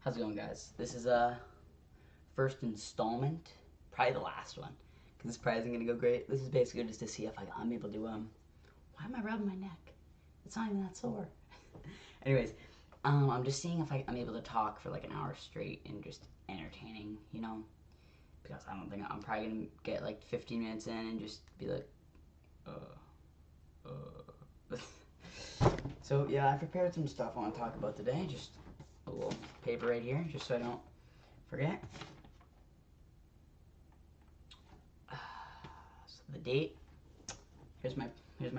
How's it going, guys? This is a first installment, probably the last one, because this probably isn't gonna go great. This is basically just to see if I'm able to Why am I rubbing my neck? It's not even that sore. Anyways, I'm just seeing if I'm able to talk for like an hour straight and just entertaining, because I don't think I'm probably gonna get like 15 minutes in and just be like, So yeah, I prepared some stuff I want to talk about today. Just a little paper right here, just so I don't forget. So the date. Here's my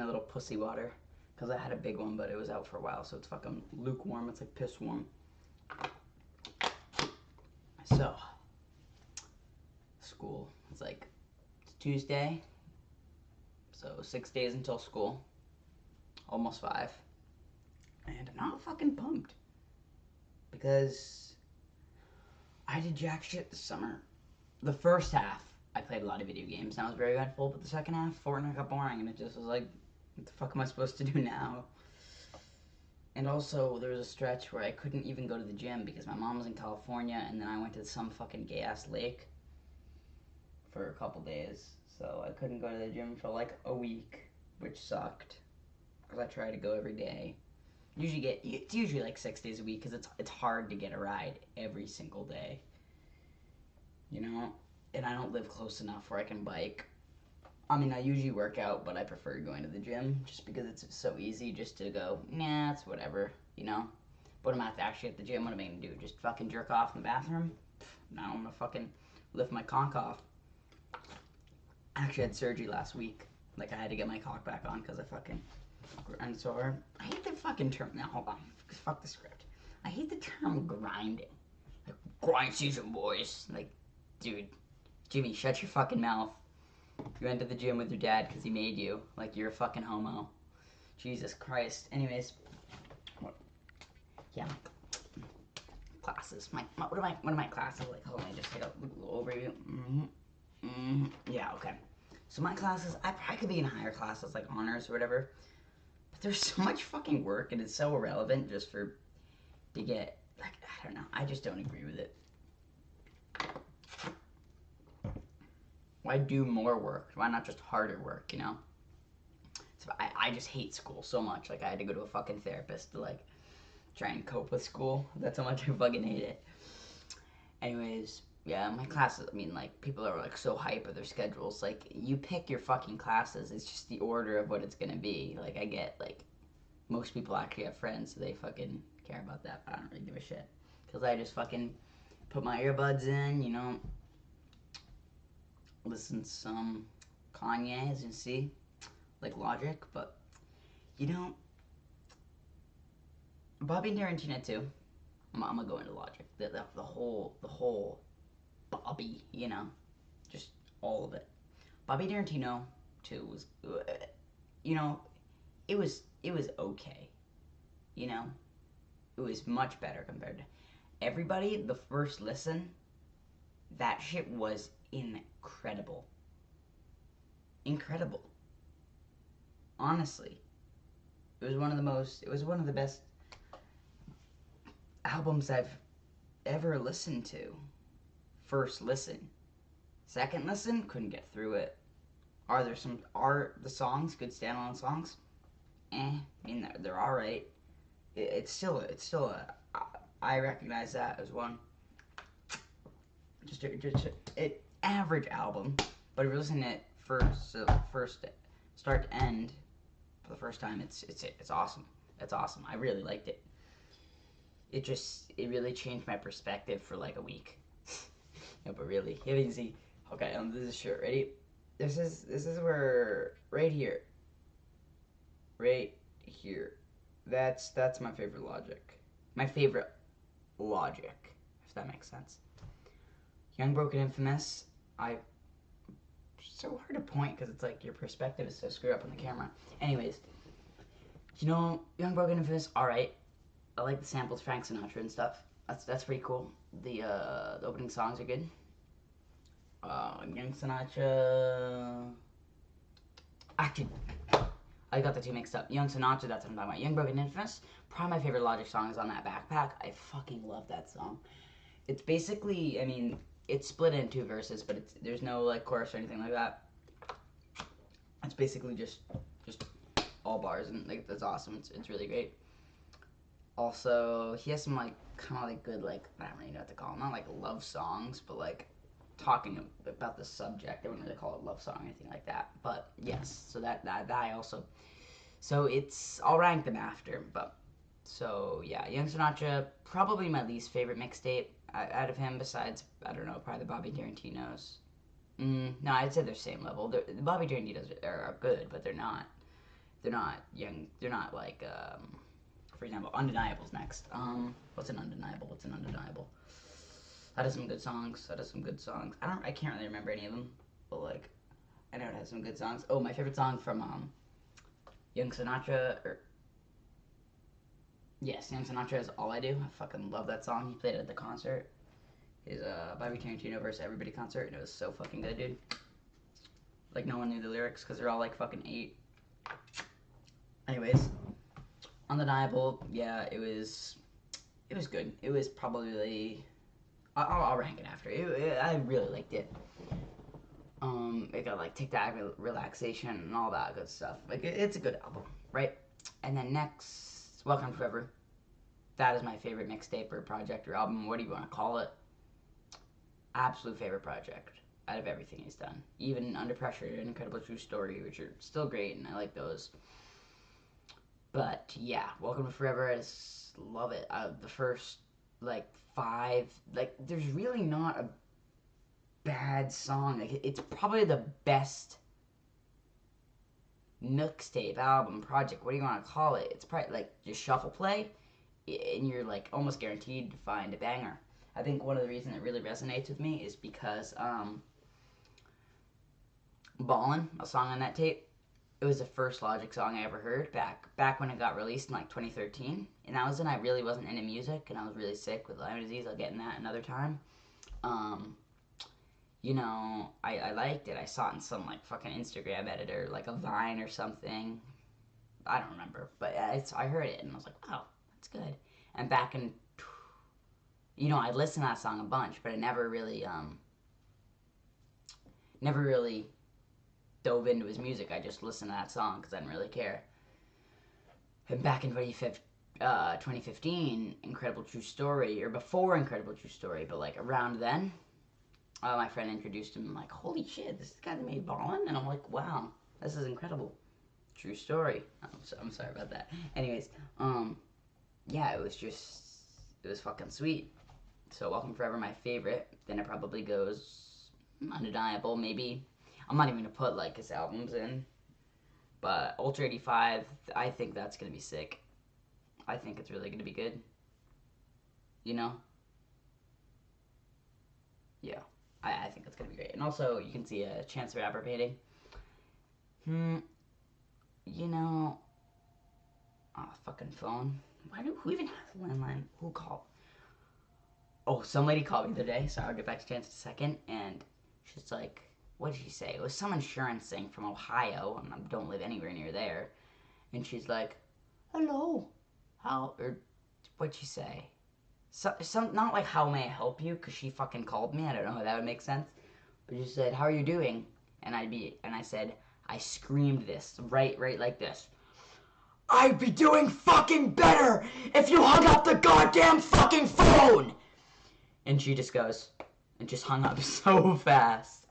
little pussy water, because I had a big one, but it was out for a while, so it's fucking lukewarm. It's like piss warm. So school. It's Tuesday, so 6 days until school. Almost 5. And I'm not fucking pumped, because I did jack shit this summer. The first half, I played a lot of video games, and I was very eventful, but the second half, Fortnite got boring, and it just was like, what the fuck am I supposed to do now? And also, there was a stretch where I couldn't even go to the gym, because my mom was in California, and then I went to some fucking gay-ass lake for a couple days, so I couldn't go to the gym for like a week, which sucked, because I try to go every day. It's usually like 6 days a week, because it's hard to get a ride every single day, and I don't live close enough where I can bike. I mean, I usually work out, but I prefer going to the gym just because it's so easy just to go, nah, it's whatever, But I'm actually at the gym, what am I gonna do? Just fucking jerk off in the bathroom? Now I'm gonna fucking lift my conch off. I actually had surgery last week. Like, I had to get my cock back on because I fucking grind so hard. I hate the fucking term. Now, hold on. Fuck the script. I hate the term grinding. Like, grind season, boys. Like, dude, Jimmy, shut your fucking mouth. You went to the gym with your dad because he made you. Like, you're a fucking homo. Jesus Christ. Anyways. Yeah. Classes. What are my classes like? Hold on, just take a little overview. Yeah, okay. So my classes, I probably could be in higher classes, like honors or whatever. But there's so much fucking work, and it's so irrelevant just to get, like, I don't know. I just don't agree with it. Why do more work? Why not just harder work, So I just hate school so much. Like, I had to go to a fucking therapist to, like, try and cope with school. That's how much I fucking hate it. Anyways, yeah, my classes, I mean, like, people are, like, so hype with their schedules. Like, you pick your fucking classes. It's just the order of what it's gonna be. Like, I get, like, most people actually have friends, so they fucking care about that, but I don't really give a shit. Because I just fucking put my earbuds in, listen to some Kanye, as you see, like Logic, but, Bobby and Tarantino, too. I'm gonna go into Logic. The whole Bobby, just all of it. Bobby Tarantino, too, was, it was okay, It was much better compared to Everybody. The first listen, that shit was incredible. Incredible. Honestly. It was one of the best albums I've ever listened to. First listen. Second listen, couldn't get through it. Are the songs good standalone songs? I mean, they're alright. It's still I recognize that as one. Just an average album, but if you listen to it first start to end for the first time, it's awesome. It's awesome. I really liked it. It really changed my perspective for like a week. No, but really, you can see. Okay, this is short. Ready? This is where right here. That's my favorite Logic. My favorite Logic, if that makes sense. Young, Broken, Infamous. So hard to point because it's like your perspective is so screwed up on the camera. Anyways, Young, Broken, Infamous. All right. I like the samples, Frank Sinatra and stuff. That's pretty cool. The opening songs are good. Young Sinatra. Actually, I got the two mixed up. Young Sinatra, that's what I'm talking about. Young, Broken, Infamous. Probably my favorite Logic song is On That Backpack. I fucking love that song. It's basically, I mean, it's split in two verses, but there's no like chorus or anything like that. It's basically just all bars, and like that's awesome. It's really great. Also, he has some like kind of like good like I don't really know what to call them. Not like love songs, but like talking about the subject. I wouldn't really call it a love song or anything like that. But yes, so that I also. So I'll rank them after, but so yeah, Young Sinatra probably my least favorite mixtape out of him. Besides, I don't know, probably the Bobby Tarantinos. No, I'd say they're same level. The Bobby Tarantinos are good, but they're not. They're not young. They're not like. For example, Undeniable's next. What's an Undeniable? That has some good songs. I can't really remember any of them, but like, I know it has some good songs. Oh, my favorite song from Young Sinatra. Yes, Young Sinatra is All I Do. I fucking love that song. He played it at the concert. His Bobby Tarantino versus Everybody concert, and it was so fucking good, dude. Like no one knew the lyrics because they're all like fucking 8. Anyways. Undeniable, yeah, it was good. It was probably, I'll rank it after. I really liked it. It got like Take That Relaxation and all that good stuff. Like it's a good album, right? And then next, Welcome Forever. That is my favorite mixtape or project or album. What do you want to call it? Absolute favorite project out of everything he's done. Even Under Pressure and Incredible True Story, which are still great, and I like those. But yeah, Welcome to Forever, I just love it. The first like 5, like there's really not a bad song. Like it's probably the best mixtape, album, project, what do you want to call it? It's probably like just shuffle play, and you're like almost guaranteed to find a banger. I think one of the reasons it really resonates with me is because Ballin', a song on that tape, it was the first Logic song I ever heard back when it got released in like 2013, and that was when I really wasn't into music, and I was really sick with Lyme disease. I'll get in that another time. You know, I liked it. I saw it in some like fucking Instagram editor, like a Vine or something. I don't remember, but I heard it and I was like, wow, that's good. And back in, you know, I listened to that song a bunch, but I never really dove into his music. I just listened to that song because I didn't really care. And back in 2015, Incredible True Story, or before Incredible True Story, but like around then, my friend introduced him, like, holy shit, this is the guy that made Ballin'? And I'm like, wow, this is incredible. True story. I'm sorry about that. Anyways, yeah, it was fucking sweet. So Welcome Forever, my favorite. Then it probably goes Undeniable, maybe. I'm not even gonna put like his albums in, but Ultra 85, I think that's gonna be sick. I think it's really gonna be good. You know? Yeah, I think it's gonna be great. And also, you can see a Chance the Rapper painting. You know, fucking phone. Who even has a landline? Who called? Oh, some lady called me the other day, so I'll get back to Chance in a second, and she's like, what did she say? It was some insurance thing from Ohio, and I don't live anywhere near there. And she's like, hello, or what'd she say? Some not like, how may I help you? Because she fucking called me. I don't know if that would make sense. But she said, how are you doing? And I said, I screamed this, right like this. I'd be doing fucking better if you hung up the goddamn fucking phone! And she just goes, and just hung up so fast.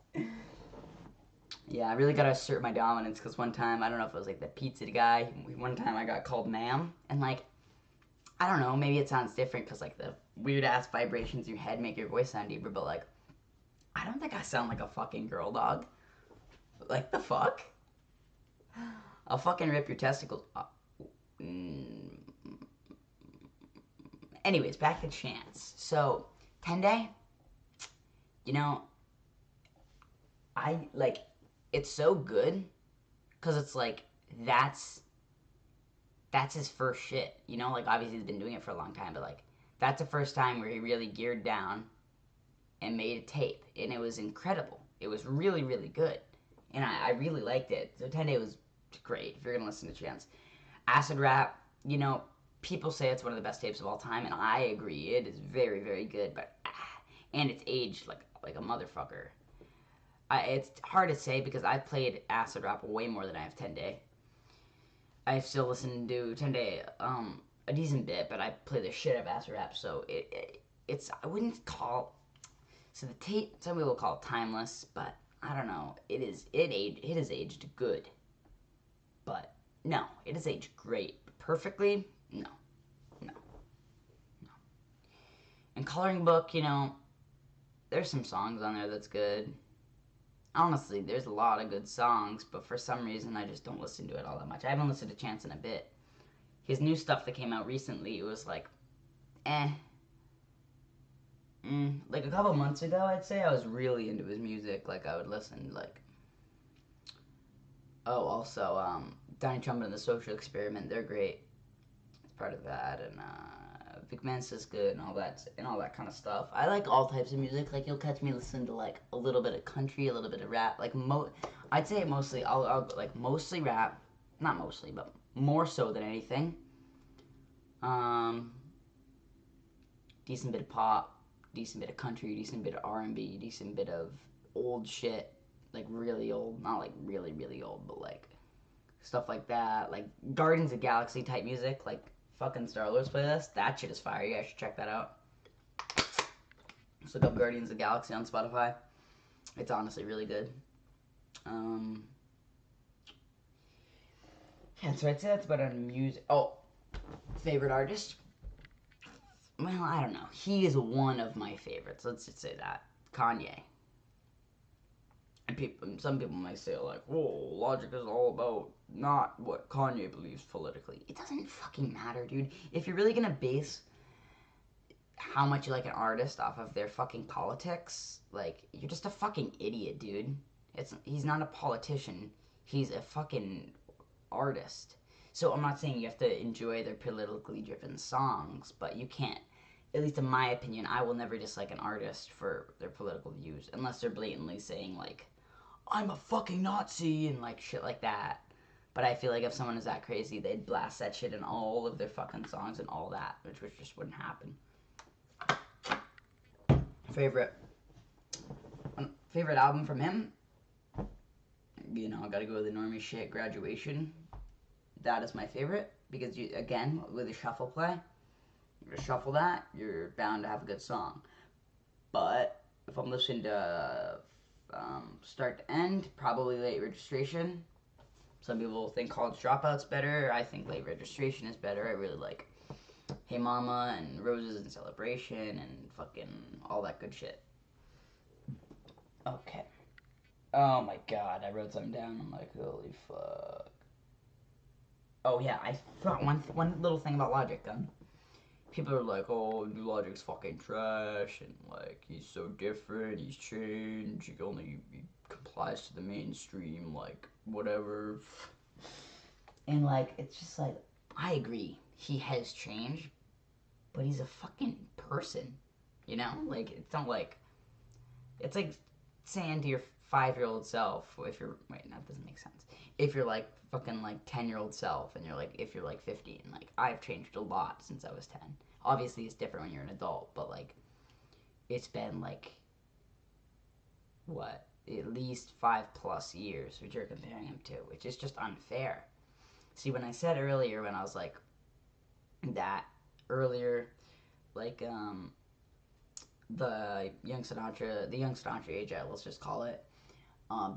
Yeah, I really gotta assert my dominance, because one time, I don't know if it was like the pizza guy, one time I got called ma'am, and like, I don't know, maybe it sounds different, because like the weird-ass vibrations in your head make your voice sound deeper, but like, I don't think I sound like a fucking girl dog. Like, the fuck? I'll fucking rip your testicles off. Anyways, back to Chance. So, 10-Day, you know, it's so good, because it's like, that's his first shit, you know, like, obviously he's been doing it for a long time, but like, that's the first time where he really geared down and made a tape, and it was incredible. It was really, really good, and I really liked it. So 10-Day was great if you're gonna listen to Chance. Acid Rap, you know, people say it's one of the best tapes of all time, and I agree. It is very, very good, but and it's aged like a motherfucker. It's hard to say because I've played Acid Rap way more than I have 10 Day. I still listen to 10 Day a decent bit, but I play the shit out of Acid Rap, so it's I wouldn't call so the tape. Some people call it timeless, but I don't know. It is aged good, but no, it is aged great. Perfectly, no, no, no. And Coloring Book, you know, there's some songs on there that's good. Honestly, there's a lot of good songs, but for some reason I just don't listen to it all that much. I haven't listened to Chance in a bit. His new stuff that came out recently, it was like, eh. Like a couple months ago, I'd say I was really into his music. Like I would listen, like, oh, also, Donnie Trump and the Social Experiment, they're great. It's part of that, and Vic Mensa's good, and all that kind of stuff. I like all types of music. Like you'll catch me listening to like a little bit of country, a little bit of rap. Like I'd say mostly, I'll like mostly rap, not mostly, but more so than anything. Decent bit of pop, decent bit of country, decent bit of R&B, decent bit of old shit, like really old, not like really really old, but like stuff like that, like Guardians of the Galaxy type music, like fucking Star Wars playlist. That shit is fire. You guys should check that out. Just look up Guardians of the Galaxy on Spotify. It's honestly really good. Yeah, so I'd say that's about on music. Oh, favorite artist? Well, I don't know. He is one of my favorites. Let's just say that. Kanye. And some people might say like, "Whoa, Logic is all about not what Kanye believes politically." It doesn't fucking matter, dude. If you're really gonna base how much you like an artist off of their fucking politics, like you're just a fucking idiot, dude. He's not a politician. He's a fucking artist. So I'm not saying you have to enjoy their politically driven songs, but you can't. At least in my opinion, I will never dislike an artist for their political views unless they're blatantly saying like, "I'm a fucking Nazi" and like shit like that. But I feel like if someone is that crazy, they'd blast that shit in all of their fucking songs and all that, which just wouldn't happen. Favorite album from him? You know, I gotta go with the normie shit, Graduation. That is my favorite because you, again, with a shuffle play, you shuffle that, you're bound to have a good song. But if I'm listening to start to end, probably Late Registration. Some people think College Dropout's better. I think Late Registration is better. I really like Hey Mama and Roses and Celebration and fucking all that good shit. Okay. Oh my god, I wrote something down. I'm like, holy fuck. Oh yeah, I thought one little thing about Logic. People are like, "Oh, New Logic's fucking trash," and like he's so different. He's changed. He complies to the mainstream, like whatever. And like it's just like I agree, he has changed, but he's a fucking person, you know. Like it's like saying to your 5-year-old self, if you're wait, that doesn't make sense. If you're like fucking like 10-year-old self, and you're like if you're like 50, and like I've changed a lot since I was 10. Obviously, it's different when you're an adult, but like it's been like what at least 5+ years which you're comparing him to, which is just unfair. See, when I said earlier, when I was like that earlier, like the young Sinatra age, let's just call it.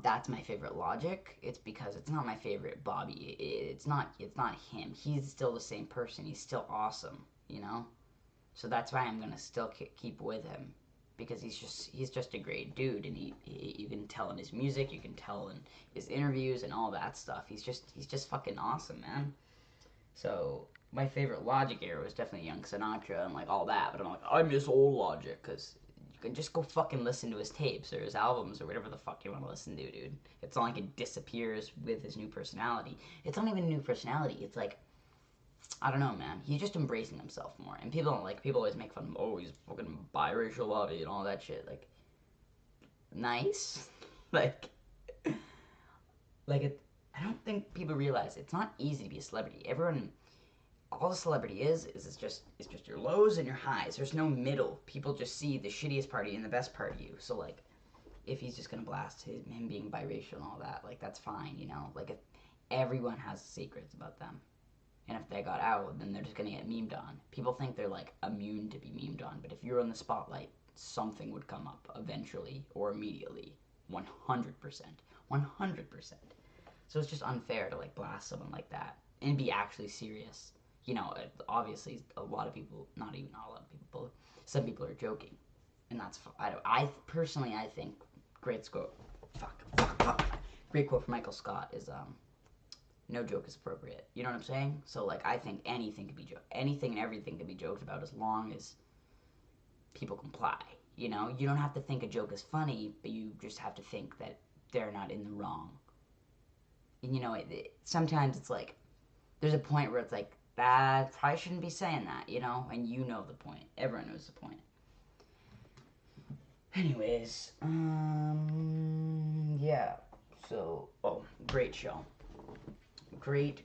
That's my favorite Logic. It's because it's not my favorite Bobby. It's not him. He's still the same person. He's still awesome, you know. So that's why I'm gonna still keep with him, because he's just a great dude, and you can tell in his music, you can tell in his interviews and all that stuff. He's just fucking awesome, man. So my favorite Logic era was definitely Young Sinatra and like all that. But I'm like, I miss old Logic because you can just go fucking listen to his tapes or his albums or whatever the fuck you want to listen to, dude. It's not like it disappears with his new personality. It's not even a new personality. It's like, I don't know, man. He's just embracing himself more. And people don't like, people always make fun of him. Oh, he's fucking biracial Bobby and all that shit. Like, nice. like it. I don't think people realize it's not easy to be a celebrity. All a celebrity is just your lows and your highs. There's no middle. People just see the shittiest part of you and the best part of you. So like, if he's just gonna blast him being biracial and all that, like that's fine, you know. Like if everyone has secrets about them, and if they got out, then they're just gonna get memed on. People think they're like immune to be memed on, but if you're in the spotlight, something would come up eventually or immediately. 100%. 100%. So it's just unfair to like blast someone like that and be actually serious. You know, obviously a lot of people, not even a lot of people, some people are joking, and that's I personally think great quote from Michael Scott is no joke is appropriate. You know what I'm saying? So like I think anything and everything can be joked about as long as people comply. You know, you don't have to think a joke is funny, but you just have to think that they're not in the wrong. And you know, sometimes it's like there's a point where it's like, that probably shouldn't be saying that, you know? And you know the point. Everyone knows the point. Anyways, yeah. So, great show. Great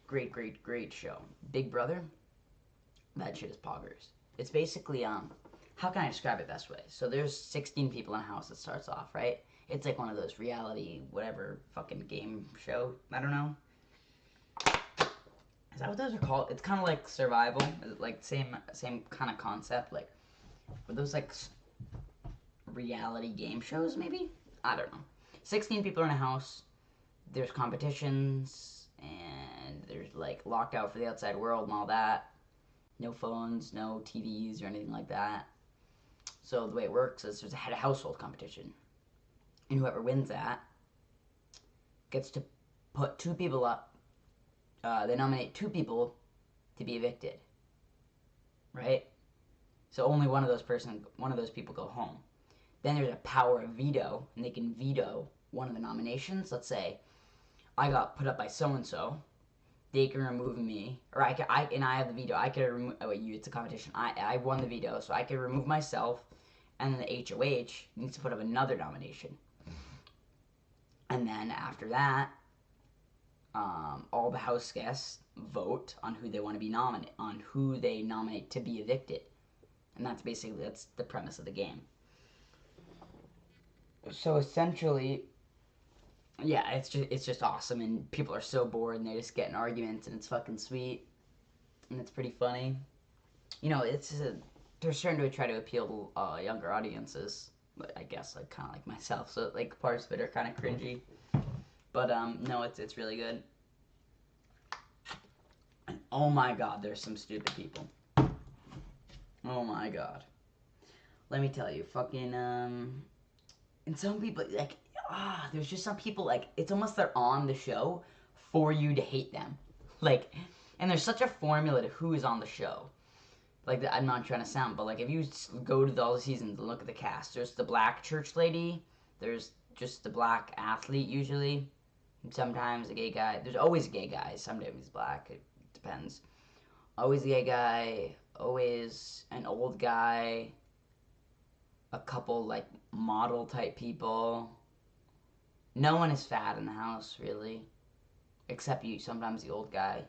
show. Big Brother, that shit is poggers. It's basically, how can I describe it best way? So there's 16 people in a house that starts off, right? It's like one of those reality, whatever, fucking game show. I don't know. Is that what those are called? It's kind of like survival, like same kind of concept. Like, were those like reality game shows? Maybe, I don't know. 16 people are in a house. There's competitions, and there's like locked out for the outside world and all that. No phones, no TVs or anything like that. So the way it works is there's a head of household competition, and whoever wins that gets to put 2 people up. They nominate 2 people to be evicted, right? So only one of those people go home. Then there's a power of veto, and they can veto one of the nominations. Let's say I got put up by so and so, they can remove me, or I have the veto. I could remove. Oh wait, it's a competition. I won the veto, so I could remove myself, and then the HOH needs to put up another nomination, and then after that, all the house guests vote on who they want to be who they nominate to be evicted, and that's the premise of the game. So essentially, yeah, it's just awesome, and people are so bored, and they just get in arguments, and it's fucking sweet, and it's pretty funny. You know, they're starting to try to appeal to younger audiences, but I guess like kind of like myself, so like parts of it are kind of cringy. But no, it's really good. And oh my god, there's some stupid people. Oh my god. Let me tell you, fucking and some people like there's just some people like it's almost they're on the show for you to hate them. Like, and there's such a formula to who is on the show. Like, I'm not trying to sound, but like if you go to all the seasons and look at the cast, there's the black church lady, there's just the black athlete usually. Sometimes a gay guy. There's always a gay guy. Sometimes he's black. It depends. Always a gay guy. Always an old guy. A couple, like, model type people. No one is fat in the house, really. Except sometimes the old guy.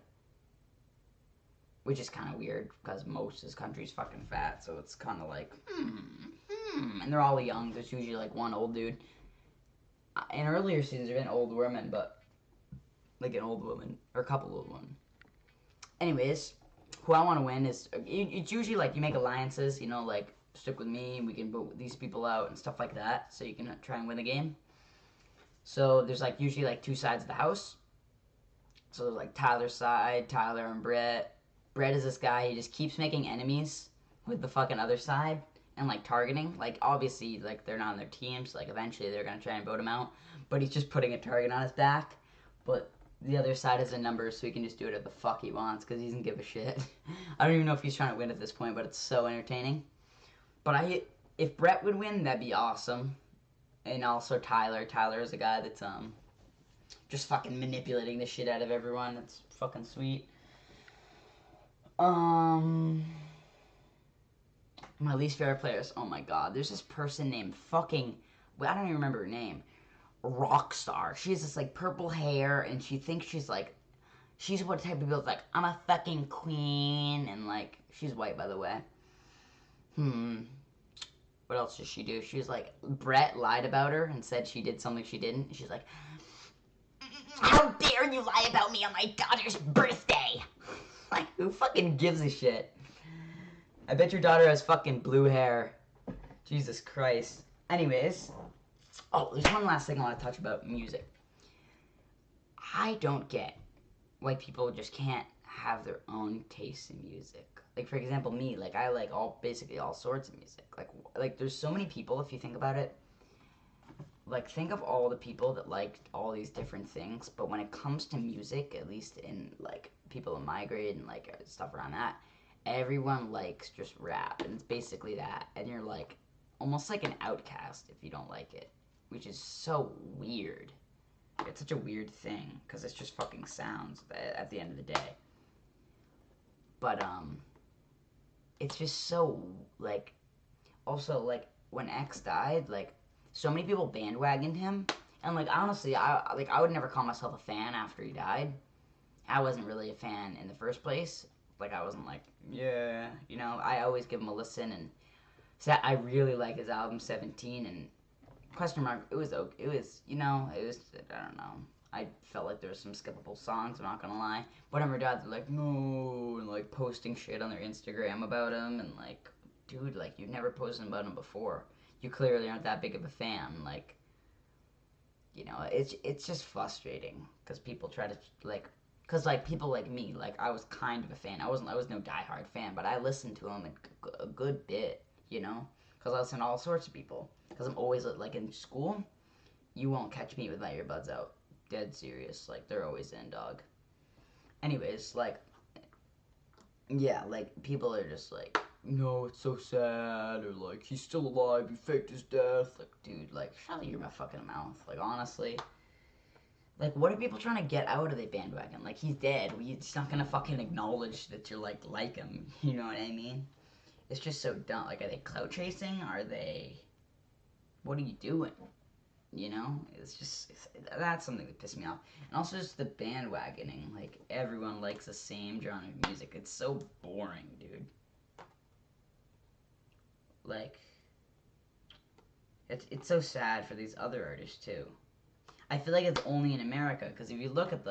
Which is kind of weird, because most of this country's fucking fat. So it's kind of like, And they're all young. There's usually, like, one old dude. In earlier seasons, there have been old women, but like an old woman or a couple old women. Anyways, who I want to win is it's usually like you make alliances, you know, like stick with me, we can vote these people out and stuff like that, so you can try and win the game. So there's like usually like 2 sides of the house. So there's like Tyler's side, Tyler and Brett. Brett is this guy, he just keeps making enemies with the fucking other side. And like targeting, like obviously like they're not on their team, so like eventually they're gonna try and vote him out, but he's just putting a target on his back. But the other side has a number, so he can just do whatever the fuck he wants because he doesn't give a shit. I don't even know if he's trying to win at this point, but it's so entertaining. But if Brett would win, that'd be awesome. And also Tyler is a guy that's just fucking manipulating the shit out of everyone. It's fucking sweet. My least favorite players. Oh my god, there's this person named fucking. I don't even remember her name. rock star. She has this like purple hair, and she thinks she's like, she's what type of people like, I'm a fucking queen, and like, she's white, by the way. What else does she do? She's like, Brett lied about her and said she did something she didn't. She's like, how dare you lie about me on my daughter's birthday? Like, who fucking gives a shit? I bet your daughter has fucking blue hair. Jesus Christ. Anyways, oh, there's one last thing I want to touch about music. I don't get why people just can't have their own taste in music. Like, for example, me, like, I like basically all sorts of music. Like there's so many people, if you think about it. Like, think of all the people that liked all these different things, but when it comes to music, at least in, like, people in my grade and, like, stuff around that, everyone likes just rap, and it's basically that, and you're, like, almost like an outcast if you don't like it, which is so weird. It's such a weird thing, because it's just fucking sounds at the end of the day. But, it's just so, like, also, like, when X died, like, so many people bandwagoned him, and like honestly, I would never call myself a fan after he died. I wasn't really a fan in the first place. Like I wasn't like, yeah, you know. I always give him a listen, and so I really like his album 17 and question mark. It was you know, it was, I don't know. I felt like there was some skippable songs. I'm not gonna lie. But my dads were like, no, and like posting shit on their Instagram about him, and like, dude, like you've never posted about him before. You clearly aren't that big of a fan. Like, you know, it's just frustrating because people try to like, because like people like me, like I was kind of a fan. I was no diehard fan, but I listened to him a good bit, you know, because I listen to all sorts of people. Because I'm always like in school, you won't catch me with my earbuds out. Dead serious, like they're always in, dog. Anyways, like, yeah, like people are just like, no, it's so sad, or like, he's still alive, he faked his death. Like, dude, like, shut your fucking mouth. Like, honestly, like, what are people trying to get out of the bandwagon? Like, he's dead. We're just not gonna fucking acknowledge that you're like him. You know what I mean? It's just so dumb. Like, are they clout chasing? Are they? What are you doing? You know, that's something that pissed me off. And also just the bandwagoning. Like, everyone likes the same genre of music. It's so boring, dude. Like, it's so sad for these other artists, too. I feel like it's only in America, because if you look at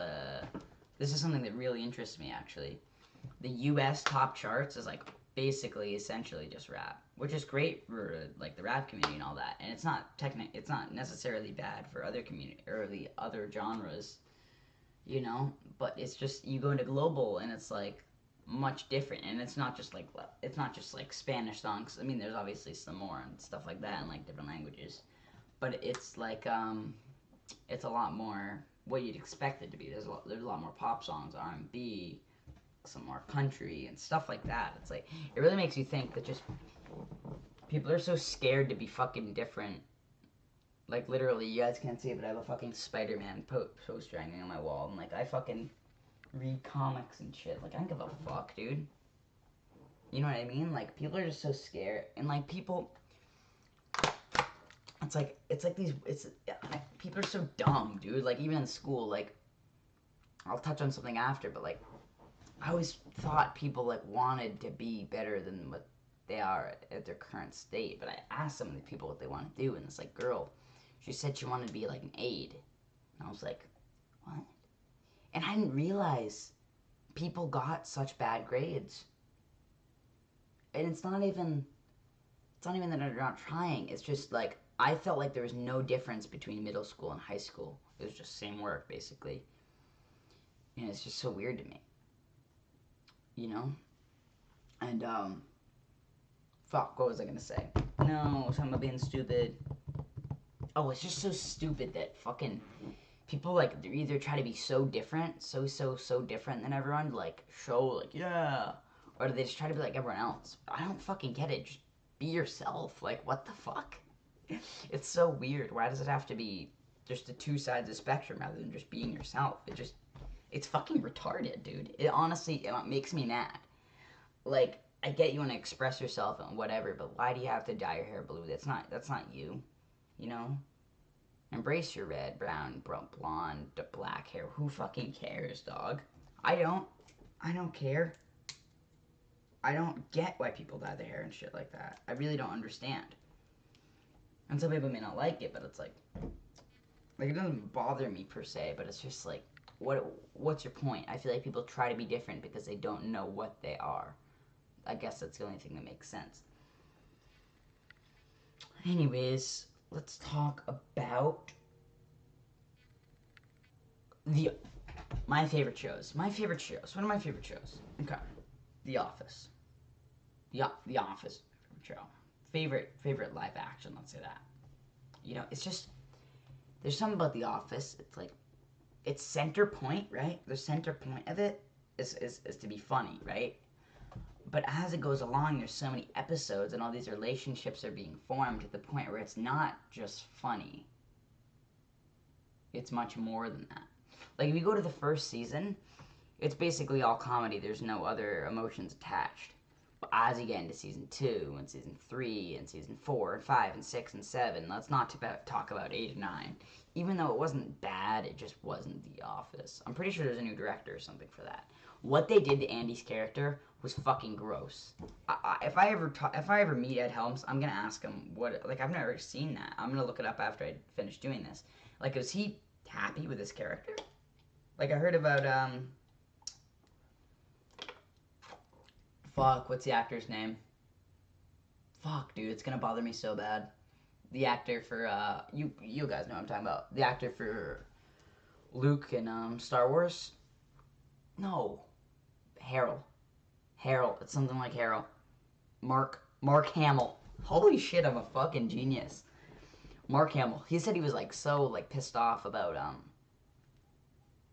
this is something that really interests me, actually. The U.S. top charts is, like, basically, essentially just rap, which is great for, like, the rap community and all that, and it's not necessarily bad for other community, or the other genres, you know, but it's just, you go into global, and it's, like, much different, and it's not just, like, Spanish songs. I mean, there's obviously some more and stuff like that in, like, different languages, but it's, like, it's a lot more what you'd expect it to be. There's a lot more pop songs, R&B, some more country and stuff like that. It's like, it really makes you think that just people are so scared to be fucking different. Like, literally, you guys can't see it, but I have a fucking Spider-Man poster hanging on my wall, and like, I fucking read comics and shit. Like, I don't give a fuck, dude. You know what I mean? Like, people are just so scared, and like, people, it's like these, people are so dumb, dude. Like, even in school, like, I'll touch on something after, but like, I always thought people like wanted to be better than what they are at their current state. But I asked some of the people what they want to do, and this like girl, she said she wanted to be like an aide, and I was like, what? And I didn't realize people got such bad grades, and it's not even that they're not trying. It's just like, I felt like there was no difference between middle school and high school. It was just same work basically, and it's just so weird to me. You know? And, fuck, what was I gonna say? No, something about being stupid. Oh, it's just so stupid that fucking people, like, they either try to be so different, so different than everyone, like, show, like, yeah, or do they just try to be like everyone else? I don't fucking get it. Just be yourself. Like, what the fuck? It's so weird. Why does it have to be just the two sides of the spectrum rather than just being yourself? It's fucking retarded, dude. It honestly, it makes me mad. Like, I get you want to express yourself and whatever, but why do you have to dye your hair blue? That's not you, you know? Embrace your red, brown, blonde, black hair. Who fucking cares, dog? I don't. I don't care. I don't get why people dye their hair and shit like that. I really don't understand. And some people may not like it, but it's like it doesn't bother me per se, but it's just like, what's your point? I feel like people try to be different because they don't know what they are. I guess that's the only thing that makes sense. Anyways, let's talk about my favorite shows. My favorite shows. What are my favorite shows? Okay. The Office. The Office show. Favorite live action, let's say that. You know, it's just, there's something about The Office. It's like, it's center point, right? The center point of it is to be funny, right? But as it goes along, there's so many episodes and all these relationships are being formed to the point where it's not just funny. It's much more than that. Like, if you go to the first season, it's basically all comedy. There's no other emotions attached. But as you get into season 2 and season 3 and season 4 and 5 and 6 and 7, let's not talk about 8 and 9. Even though it wasn't bad, it just wasn't The Office. I'm pretty sure there's a new director or something for that. What they did to Andy's character was fucking gross. If I ever meet Ed Helms, I'm gonna ask him what. Like, I've never seen that. I'm gonna look it up after I finish doing this. Like, was he happy with his character? Like, I heard about fuck, what's the actor's name? Fuck, dude, it's gonna bother me so bad. The actor for you guys know what I'm talking about. The actor for Luke in Star Wars. No, Harold. It's something like Harold. Mark Hamill. Holy shit, I'm a fucking genius. Mark Hamill. He said he was like so like pissed off about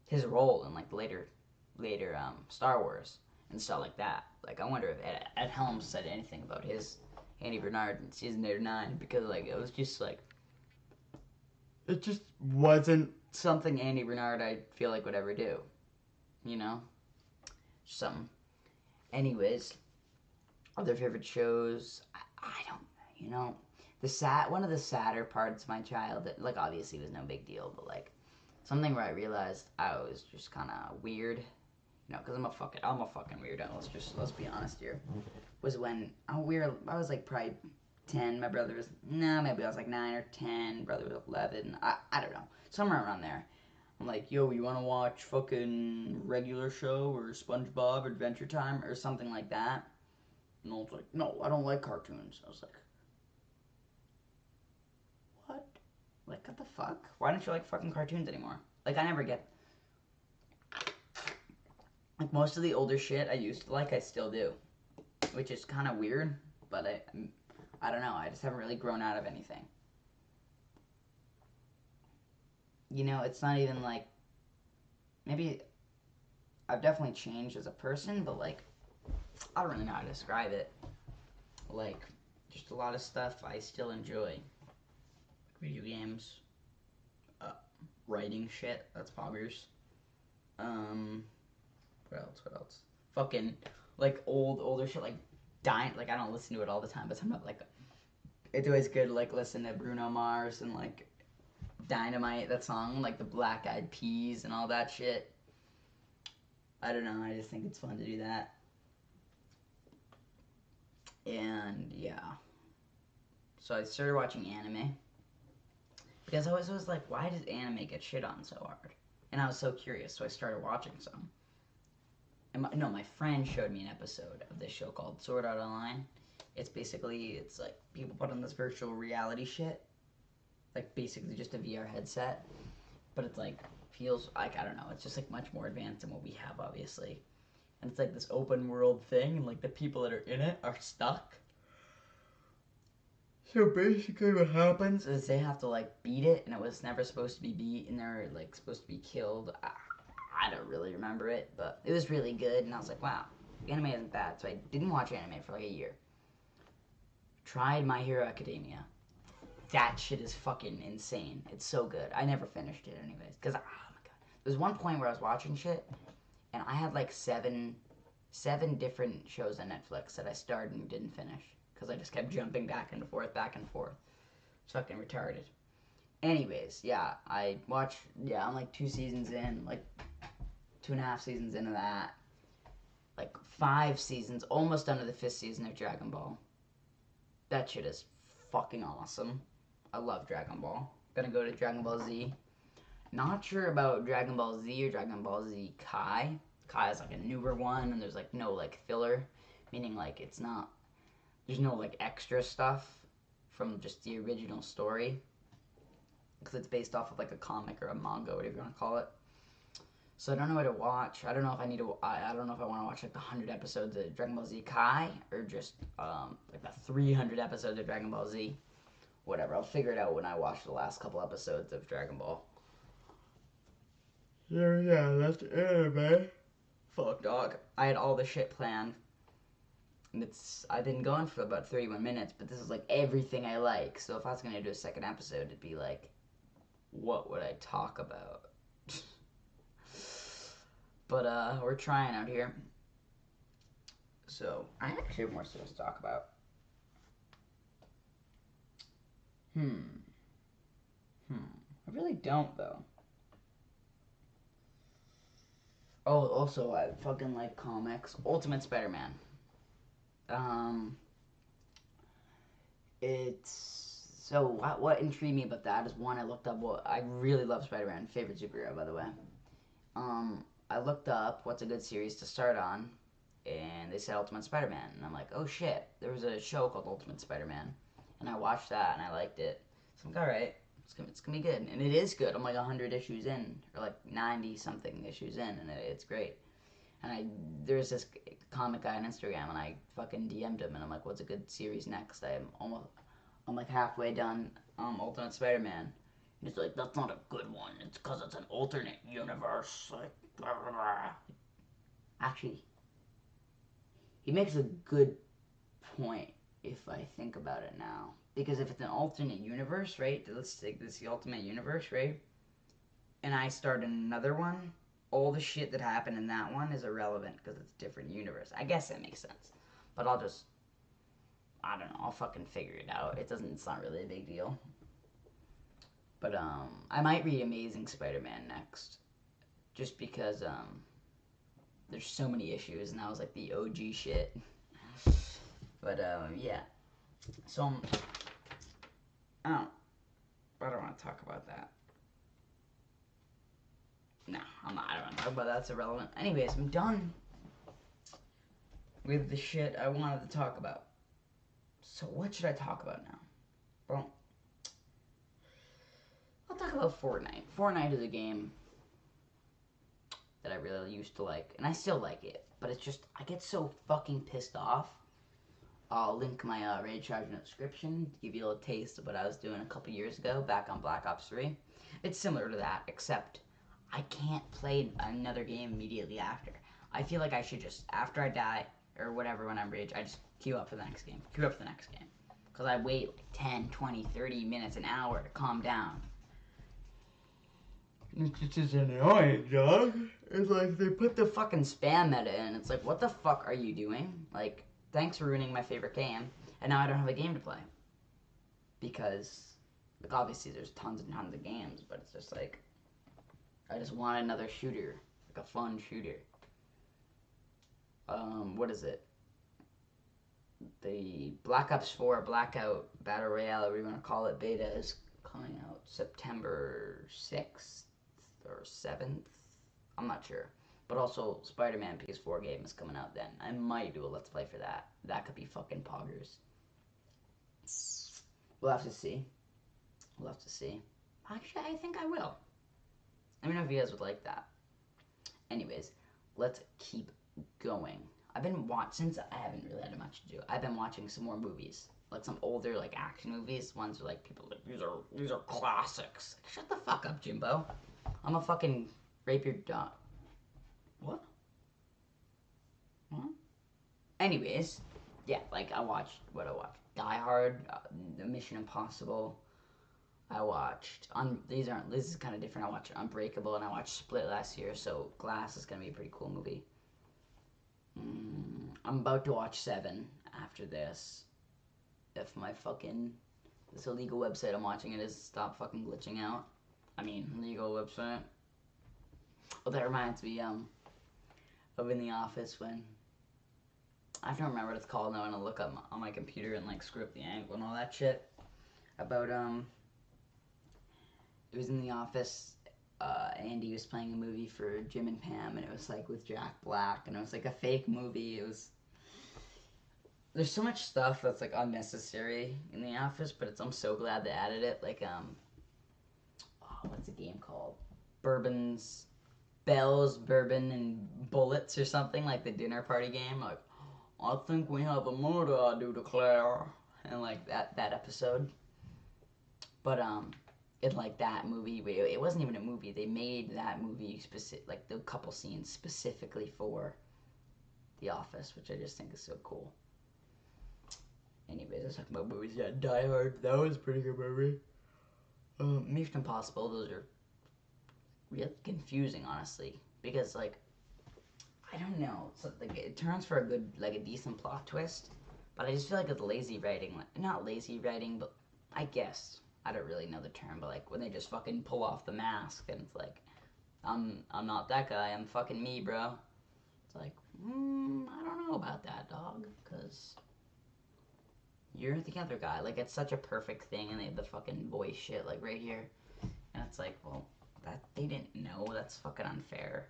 his role in like later Star Wars and stuff like that. Like, I wonder if Ed Helms said anything about his Andy Bernard in season 8 or 9, because like it was just like, it just wasn't something Andy Bernard I feel like would ever do. You know? Something. Anyways, other favorite shows, I don't, you know, one of the sadder parts of my childhood, like, obviously it was no big deal, but like something where I realized I was just kind of weird, you know, because I'm a fucking weirdo. Let's be honest here. Was when I was like probably 10. My brother was maybe I was like 9 or 10. Brother was 11. I don't know, somewhere around there. I'm like, yo, you want to watch fucking Regular Show or SpongeBob Adventure Time or something like that? And I was like, no, I don't like cartoons. I was like, what? Like, what the fuck? Why don't you like fucking cartoons anymore? Like, I never get... Like, most of the older shit I used to like, I still do. Which is kind of weird, but I don't know. I just haven't really grown out of anything. You know, it's not even like... Maybe I've definitely changed as a person, but like, I don't really know how to describe it. Like, just a lot of stuff I still enjoy. Video games. Writing shit. That's poggers. What else? Fucking, like, older shit, like, like, I don't listen to it all the time, but sometimes, like, it's always good to, like, listen to Bruno Mars and, like, Dynamite, that song, like, the Black Eyed Peas and all that shit. I don't know, I just think it's fun to do that. And, yeah. So I started watching anime. Because I was like, why does anime get shit on so hard? And I was so curious, so I started watching some. And my friend showed me an episode of this show called Sword Art Online. It's like people put on this virtual reality shit. Like, basically just a VR headset. But it's like, feels like, I don't know, it's just like much more advanced than what we have, obviously. And it's like this open world thing, and like the people that are in it are stuck. So basically what happens is they have to like beat it, and it was never supposed to be beat, and they're like supposed to be killed. I don't really remember it, but it was really good, and I was like, wow, anime isn't bad. So I didn't watch anime for like a year. Tried My Hero Academia. That shit is fucking insane. It's so good. I never finished it anyways, because, oh my god. There's one point where I was watching shit, and I had like seven different shows on Netflix that I started and didn't finish, because I just kept jumping back and forth. It's fucking retarded. Anyways, yeah, I'm like 2 seasons in, like 2.5 seasons into that. Like 5 seasons, almost done to the 5th season of Dragon Ball. That shit is fucking awesome. I love Dragon Ball. Gonna go to Dragon Ball Z. Not sure about Dragon Ball Z or Dragon Ball Z Kai. Kai is like a newer one, and there's like no like filler, meaning like there's no like extra stuff from just the original story, because it's based off of like a comic or a manga, whatever you want to call it. So I don't know what to watch. I don't know if I need to. I don't know if I want to watch like the 100 episodes of Dragon Ball Z Kai or just like the 300 episodes of Dragon Ball Z. Whatever. I'll figure it out when I watch the last couple episodes of Dragon Ball. Yeah, that's it, man. Fuck, dog. I had all the shit planned. I've been going for about 31 minutes, but this is like everything I like. So if I was gonna do a second episode, it'd be like, what would I talk about? But we're trying out here. So I actually have more stuff to talk about. I really don't though. Oh, also I fucking like comics. Ultimate Spider-Man. It's so what intrigued me about that is, one, I looked up what I really love Spider-Man, favorite superhero by the way. I looked up what's a good series to start on, and they said Ultimate Spider-Man, and I'm like, oh shit, there was a show called Ultimate Spider-Man, and I watched that and I liked it. So I'm like, all right, it's gonna be good, and it is good. I'm like 100 issues in, or like 90 something issues in, and it's great. And there's this comic guy on Instagram, and I fucking DM'd him, and I'm like, what's a good series next? I'm like halfway done Ultimate Spider-Man. And he's like, that's not a good one. It's because it's an alternate universe. Like, blah, blah, blah. Actually, he makes a good point if I think about it now. Because if it's an alternate universe, right? Let's take this the ultimate universe, right? And I start another one, all the shit that happened in that one is irrelevant because it's a different universe. I guess that makes sense. But I don't know, I'll fucking figure it out. It's not really a big deal. But I might read Amazing Spider-Man next, just because there's so many issues, and that was like the OG shit. But yeah. So I don't want to talk about that. No, I'm not. I don't want to talk about that. That's irrelevant. Anyways, I'm done with the shit I wanted to talk about. So what should I talk about now? Well, I'll talk about Fortnite. Fortnite is a game that I really used to like, and I still like it, but it's just, I get so fucking pissed off. I'll link my Raid Charge in the description to give you a little taste of what I was doing a couple years ago back on Black Ops 3. It's similar to that, except I can't play another game immediately after. I feel like I should just, after I die, or whatever, when I'm rage, I just queue up for the next game. Queue up for the next game. Because I wait like 10, 20, 30 minutes, an hour to calm down. It's just annoying, dog. It's like they put the fucking spam meta in. It's like, what the fuck are you doing? Like, thanks for ruining my favorite game, and now I don't have a game to play. Because, like, obviously there's tons and tons of games, but it's just like, I just want another shooter. Like a fun shooter. What is it? The Black Ops 4 Blackout Battle Royale, whatever you want to call it, beta is coming out September 6th or 7th. I'm not sure. But also, Spider-Man PS4 game is coming out then. I might do a Let's Play for that. That could be fucking poggers. We'll have to see. We'll have to see. Actually, I think I will. Let me know if you guys would like that. Anyways, let's keep going. I've been since I haven't really had much to do. I've been watching some more movies, like some older like action movies. Ones where like people are like these are classics. Like, shut the fuck up, Jimbo. I'm a fucking rape your dog. What? Huh? Anyways, yeah, like I watched Die Hard, Mission Impossible. I watched this is kind of different. I watched Unbreakable and I watched Split last year, so Glass is gonna be a pretty cool movie. I'm about to watch 7 after this. If my fucking this illegal website I'm watching it is stop fucking glitching out. I mean, legal website. Oh, that reminds me, of in the office when, I have to remember what it's called now, and I'll look up on my computer and like screw up the angle and all that shit. About, it was in the office, Andy was playing a movie for Jim and Pam, and it was like with Jack Black, and it was like a fake movie. It was, there's so much stuff that's like unnecessary in the office, but I'm so glad they added it. Like, what's the game called? Bells, Bourbon, and Bullets or something, like the dinner party game. Like, I think we have a murder, I do declare. And like that episode. But, in like that movie, it wasn't even a movie. They made that movie like the couple scenes specifically for The Office, which I just think is so cool. Anyways, let's talk about movies. Yeah, Die Hard, that was a pretty good movie. Mission Impossible, those are really confusing, honestly, because like, I don't know, so, like, it turns for a decent plot twist, but I just feel like it's lazy writing. Like, not lazy writing, but I guess I don't really know the term, but like when they just fucking pull off the mask and it's like, I'm not that guy, I'm fucking me, bro. It's like, I don't know about that, dog, because you're the other guy. Like, it's such a perfect thing, and they have the fucking voice shit like right here, and it's like, well, that they didn't know. That's fucking unfair.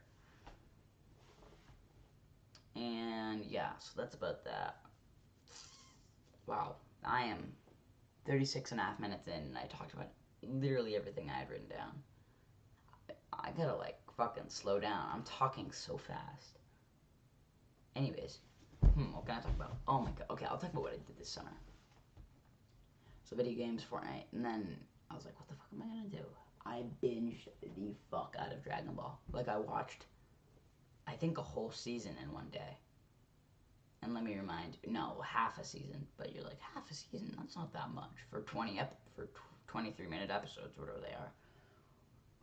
And yeah, so that's about that. Wow, I am 36 and a half minutes in, and I talked about literally everything I had written down. I gotta like fucking slow down. I'm talking so fast. Anyways, what can I talk about? Oh my god. Okay, I'll talk about what I did this summer. So video games, Fortnite, and then I was like, what the fuck am I gonna do? I binged the fuck out of Dragon Ball. Like, I watched, I think, a whole season in one day. And let me remind you, no, half a season. But you're like, half a season? That's not that much for 23-minute episodes, whatever they are.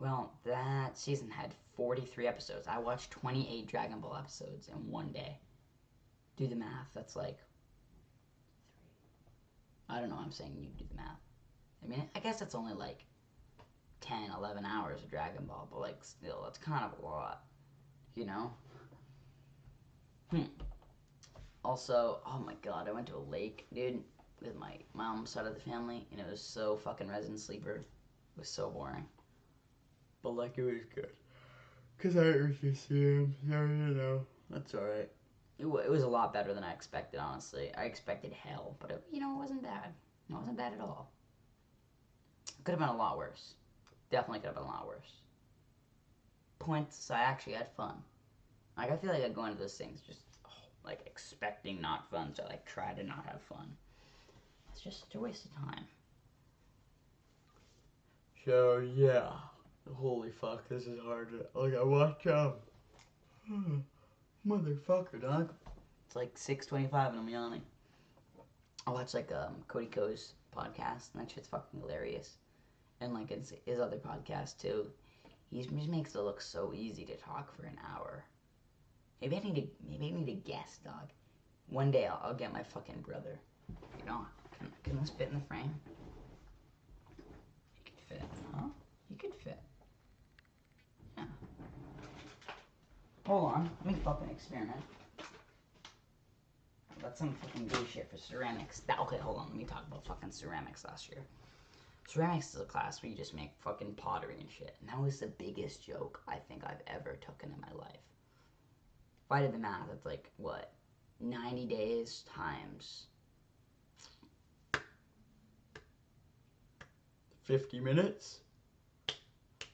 Well, that season had 43 episodes. I watched 28 Dragon Ball episodes in one day. Do the math. That's like, I don't know, I'm saying you do the math. I mean, I guess it's only like 10, 11 hours of Dragon Ball, but like still, that's kind of a lot, you know? Also, oh my god, I went to a lake, dude, with my mom's side of the family, and it was so fucking resident sleeper. It was so boring. But like, it was good. Because I used to see him, so you know, that's alright. It was a lot better than I expected, honestly. I expected hell, but it wasn't bad. It wasn't bad at all. Could have been a lot worse. Definitely could have been a lot worse. Points, I actually had fun. Like, I feel like I go into those things just, like, expecting not fun, so I, like, try to not have fun. It's just such a waste of time. So, yeah. Holy fuck, this is hard to, like, I watch, motherfucker, dog. It's like 6:25 and I'm yawning. I watch, like, Cody Ko's podcast, and that shit's fucking hilarious. And, like, his other podcast, too. He just makes it look so easy to talk for an hour. Maybe I need to guess, dog. One day I'll get my fucking brother. You know, can this fit in the frame? You could fit, huh? You could fit. Yeah. Hold on, let me fucking experiment. That's some fucking bullshit for ceramics. Okay, hold on, let me talk about fucking ceramics last year. Ceramics is a class where you just make fucking pottery and shit. And that was the biggest joke I think I've ever taken in my life. If I did the math, it's like, what? 90 days times 50 minutes?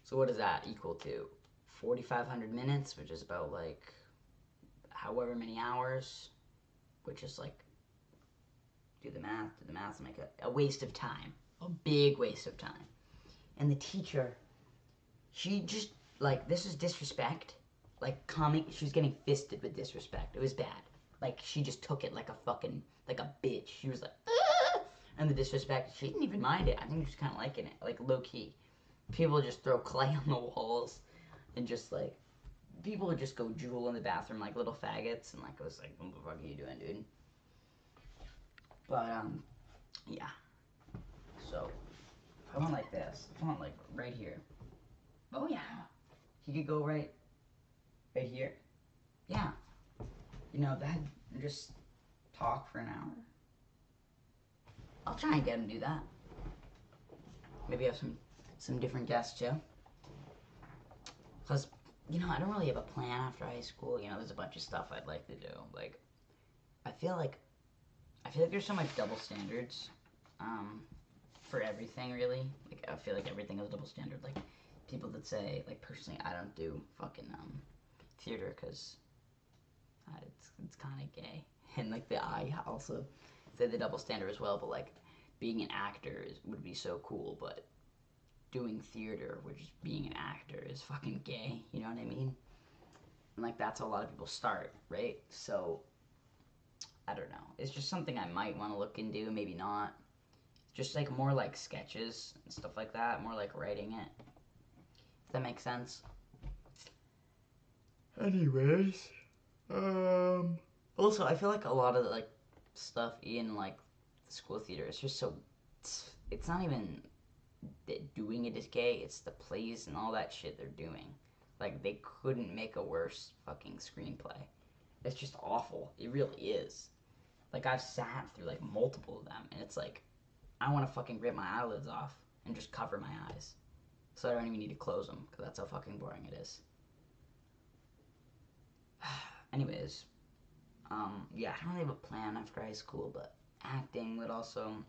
So what does that equal to? 4,500 minutes, which is about like however many hours, which is like, do the math, and make a waste of time. A big waste of time. And the teacher, she just, like, this is disrespect. Like, she was getting fisted with disrespect. It was bad. Like, she just took it like a fucking, like a bitch. She was like, ah! And the disrespect, she didn't even mind it. I think she was kind of liking it, like, low-key. People would just throw clay on the walls, and just, like, people would just go drool in the bathroom like little faggots, and, like, it was like, what the fuck are you doing, dude? But, yeah. So, I went like this. I went like right here. Oh yeah. He could go right here. Yeah. You know, that, and just talk for an hour. I'll try and get him to do that. Maybe have some different guests too. Because, you know, I don't really have a plan after high school. You know, there's a bunch of stuff I'd like to do. Like, I feel like there's so much double standards for everything, really. Like, I feel like everything is double standard. Like, people that say, like, personally, I don't do fucking theater because it's kind of gay. And, like, I also say the double standard as well, but, like, being an actor would be so cool, but doing theater, which is being an actor, is fucking gay. You know what I mean? And, like, that's how a lot of people start, right? So, I don't know. It's just something I might want to look into, maybe not. Just, like, more like sketches and stuff like that, more like writing it. If that makes sense. Anyways, also, I feel like a lot of, like, stuff in, like, the school theater, it's just so, it's not even doing it is gay, it's the plays and all that shit they're doing. Like, they couldn't make a worse fucking screenplay. It's just awful. It really is. Like, I've sat through, like, multiple of them, and it's like, I want to fucking rip my eyelids off and just cover my eyes. So I don't even need to close them, because that's how fucking boring it is. Anyways, yeah, I don't really have a plan after high school, but acting would also,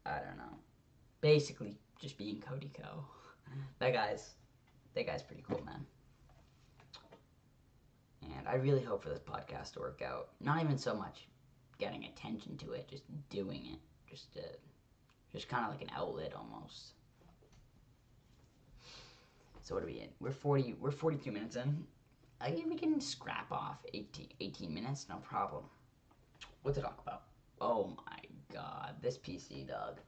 I don't know, basically just being Cody Co. That guy's pretty cool, man. And I really hope for this podcast to work out. Not even so much getting attention to it, just doing it, just kind of like an outlet almost. So what are we in? We're 42 minutes in. I think we can scrap off 18 minutes, no problem. What to talk about? Oh my god, this PC, dog.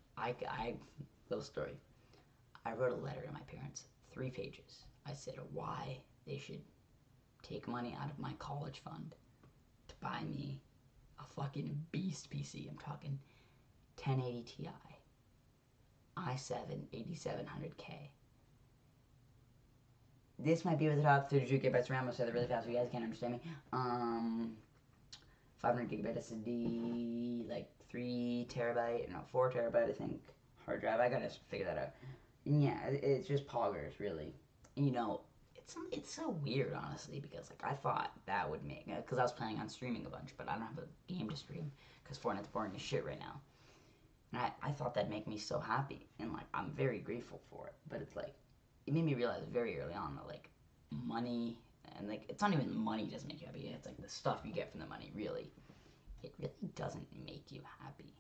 Little story. I wrote a letter to my parents, 3 pages. I said why they should take money out of my college fund to buy me a fucking beast PC. I'm talking 1080 Ti, i7 8700K. This might be over the top. 32 gigabytes RAM. I'll say that really fast so you guys can't understand me. 500 gigabyte SSD, like 3 terabyte, no, 4 terabyte, I think, hard drive. I gotta figure that out. And yeah, it's just poggers, really. And, you know, it's so weird, honestly, because, like, I thought that would make, because I was planning on streaming a bunch, but I don't have a game to stream, because Fortnite's boring as shit right now. And I thought that'd make me so happy, and, like, I'm very grateful for it, but it's, like, it made me realize very early on that, like, money, and, like, it's not even money doesn't make you happy, it's, like, the stuff you get from the money, really. It really doesn't make you happy.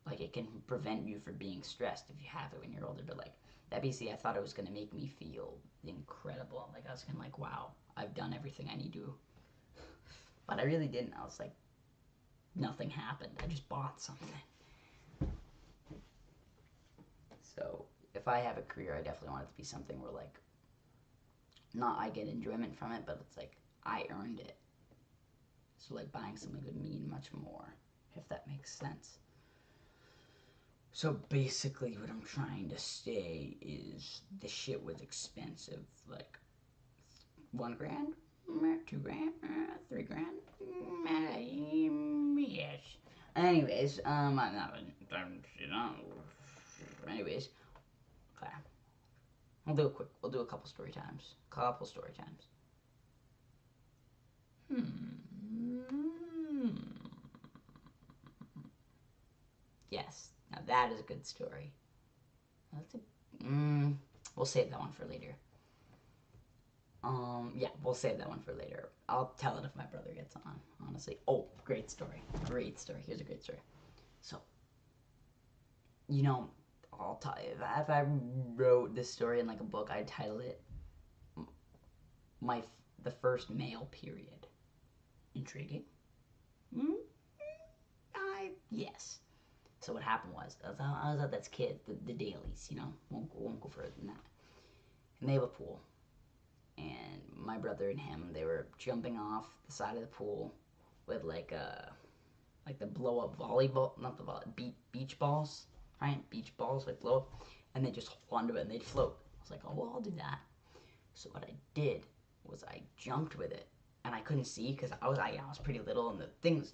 Like, it can prevent you from being stressed if you have it when you're older, but, like, that PC, I thought it was going to make me feel incredible. Like, I was kind of like, wow, I've done everything I need to. But I really didn't. I was like, nothing happened. I just bought something. So, if I have a career, I definitely want it to be something where, like, not I get enjoyment from it, but it's like, I earned it. So, like, buying something would mean much more, if that makes sense. So basically what I'm trying to say is the shit was expensive, like $1 grand, $2 grand, $3 grand, yes. Anyways, anyways, okay. We'll do a couple story times. Yes. Now that is a good story. We'll save that one for later. Yeah, we'll save that one for later. I'll tell it if my brother gets on, honestly. Oh, great story. Here's a great story. So, you know, I'll tell you, if I wrote this story in, like, a book, I'd title it The First Male Period. Intriguing? Yes. So what happened was, I was at this kid, the dailies, you know, won't go further than that. And they have a pool. And my brother and him, they were jumping off the side of the pool with, like the blow-up volleyball, not the beach balls. giant beach balls, like blow up, and they just hold onto it and they'd float. I was like, oh, well, I'll do that. So what I did was I jumped with it, and I couldn't see because I was pretty little, and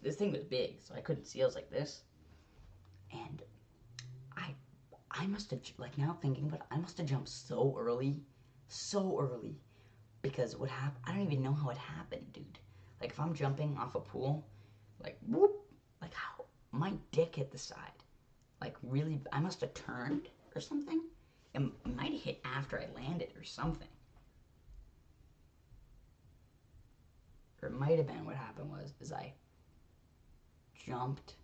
this thing was big, so I couldn't see. I was like this, and I must have, like, now thinking about it, I must have jumped so early, because what happened, I don't even know how it happened, dude. Like, if I'm jumping off a pool, like, whoop, like, how, my dick hit the side. Like, really, I must have turned or something. It might have hit after I landed or something. Or it might have been what happened is I jumped,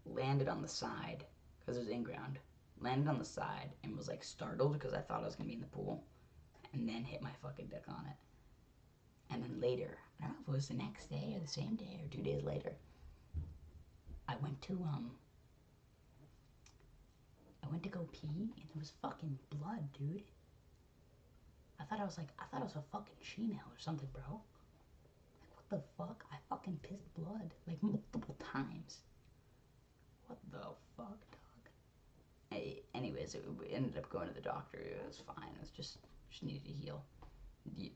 landed on the side, because it was in ground, landed on the side, and was, like, startled because I thought I was going to be in the pool, and then hit my fucking dick on it. And then later, I don't know if it was the next day or the same day or 2 days later, I went to go pee, and there was fucking blood, dude. I thought it was a fucking she-nail or something, bro. Like, what the fuck? I fucking pissed blood, like, multiple times. What the fuck, dog? Anyways, it ended up going to the doctor. It was fine. It was just needed to heal.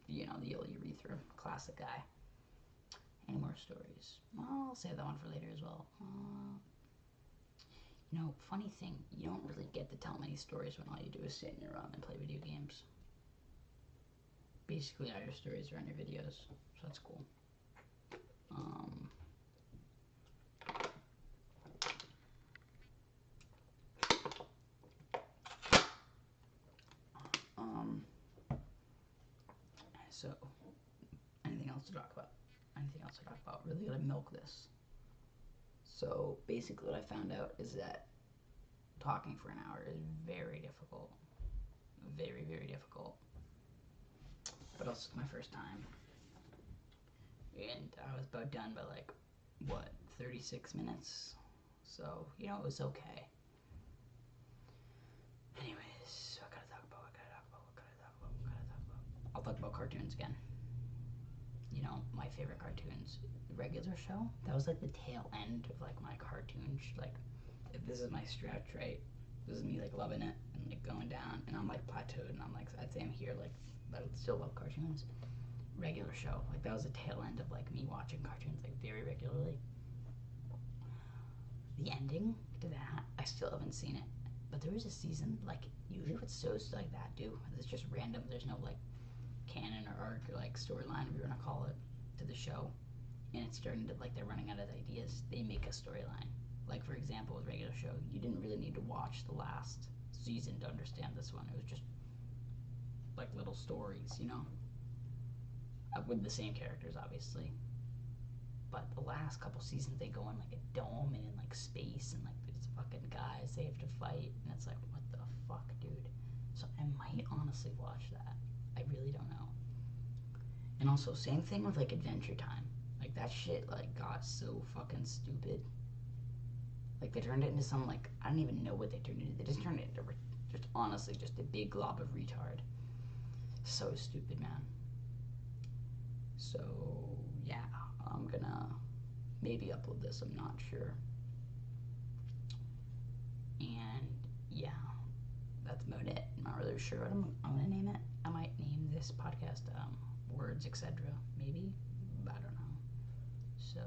You know, the old urethra, classic guy. Any more stories? Well, I'll save that one for later as well. You know, funny thing, you don't really get to tell many stories when all you do is sit in your room and play video games. Basically, all your stories are on your videos, so that's cool. So, anything else to talk about? Really gotta milk this. So, basically, what I found out is that talking for an hour is very difficult. Very, very difficult. But also, it's my first time. And I was about done by, like, what, 36 minutes? So, you know, it was okay. Anyways, what can I talk about? I'll talk about cartoons again. You know, my favorite cartoons. The regular show, that was like the tail end of like my cartoon, like, if this is my stretch, right? This is me like loving it and like going down, and I'm like plateaued, and I'm like, I'd say I'm here, like, I would still love cartoons. Regular show, like, that was the tail end of like me watching cartoons like very regularly. The ending to that, I still haven't seen it, but there was a season, like, usually what shows like that do, it's just random, there's no like canon or arc or like storyline, if you want to call it, to the show, and it's starting to, like, they're running out of ideas, they make a storyline. Like, for example, with regular show, you didn't really need to watch the last season to understand this one. It was just like little stories, you know, with the same characters, obviously. But the last couple seasons, they go in like a dome and in like space, and like these fucking guys they have to fight, and it's like, what the fuck, dude? So I might honestly watch that. I really don't know. And also, same thing with like Adventure Time. Like, that shit like got so fucking stupid. Like, they turned it into some, like, I don't even know what they turned it into. They just turned it into just honestly just a big glob of retard. So stupid, man. So yeah, I'm gonna maybe upload this, I'm not sure. And yeah, that's about it. I'm not really sure what I'm gonna name it. I might name this podcast Words, etc. Maybe, I don't know. So